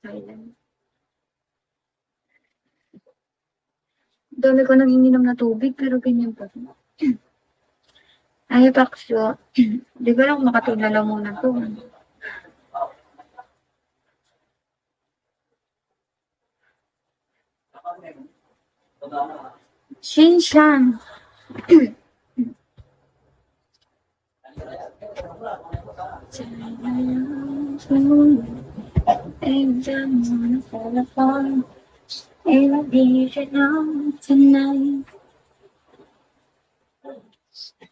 Thailand. Dami ko nang ininom na tubig, pero ganyan pa rin. Ay, Paksyo. Di ko lang makatulala muna to. Shinshan. Every time I wanna fall apart, and I need you now tonight,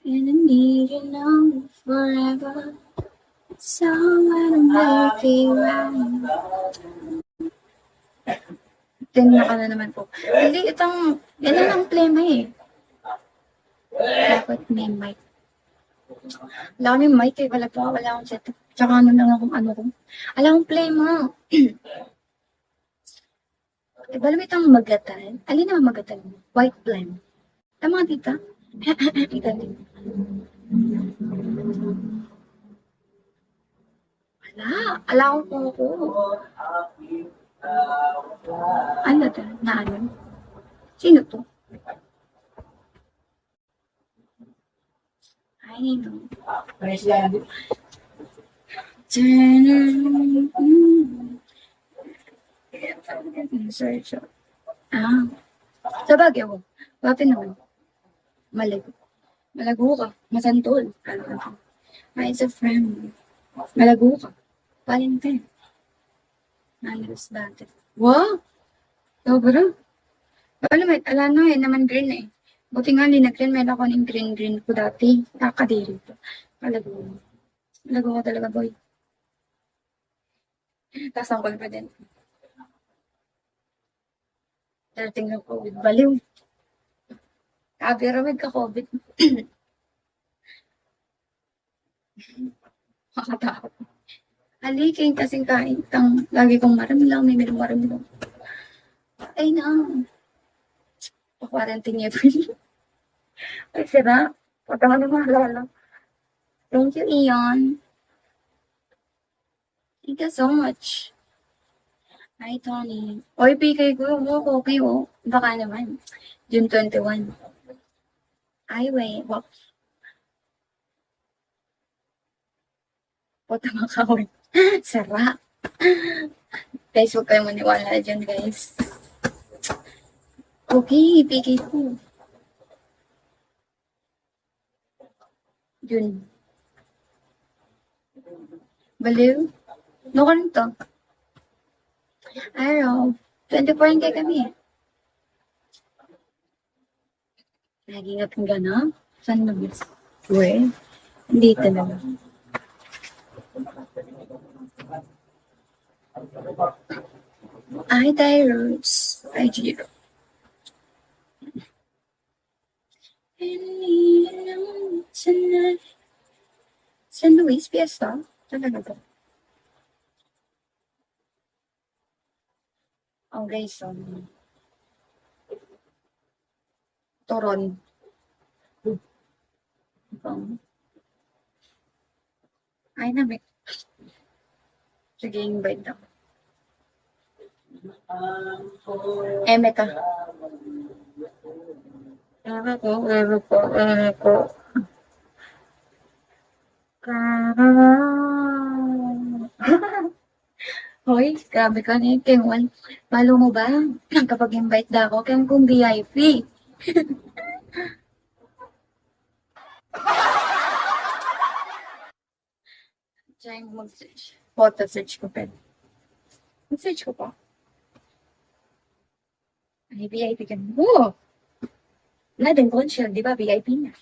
and I need you now forever. So I don't make it right. Tinla ka na naman po. Hindi, itong, yan lang ang plema eh. Dapat may mic. Wala kami mic eh. Wala akong setup. Tsaka ano lang akong ano ko. Wala akong plema. Eh, bala may itong magatan. Alin naman magatan? White blend. Tama dita? Wala. Ala akong po. Ano to? Na ano? Sino to? Ay, no. Search. Ah. Sa bagay ako. Bakit naman? Malago. Malago ka. Masantol. Ay, it's a friend. Malago ka. Valentine. Nalas dati. Wow! Sobra. Alam mo, alam no eh, naman green eh. Buti nga linag-green, meron ako ng green ko dati. Nakakadiri to. Malago. Malago ko talaga, boy. Tapos ang confident. Dating ng COVID, baliw. Kabiramid ka COVID. Makatakot. Halikin kasing kain. Lagi kong marami lang, may marami lang. Ay na. Pa-quarantine niya po. Ay, sira. Patang ano mahalala. Thank you, Ian. Thank you so much. Hi, Tony. Oy, bigay ko mo, copy mo. Baka naman. June 21. Ay, wait. Wow. Puta makawin. Sara. Guys, huwag kayong maniwala dyan, guys. Okay, bigay ko. June. Baliw. No, ano to? Araw. 24 yung kay kami. Lagi nga kang gana? Saan mag-is? Where? Hindi talaga. Ay, Tyros. Ay, Jiro. San Luis Fiesta? Talaga ba? Okay, so. Toron. Ay, namin. Sige, invite ako. Eme ka. Eme ko. Hoy, grabe ka na yung Kengwan. Palo mo ba? Kapag invite na ako, kaya kong VIP. Try mo mag-search. Photo search ko pa. Mag-search ko pa. Ay, VIP ka na. Oo! Wala din conchal, di ba? VIP na.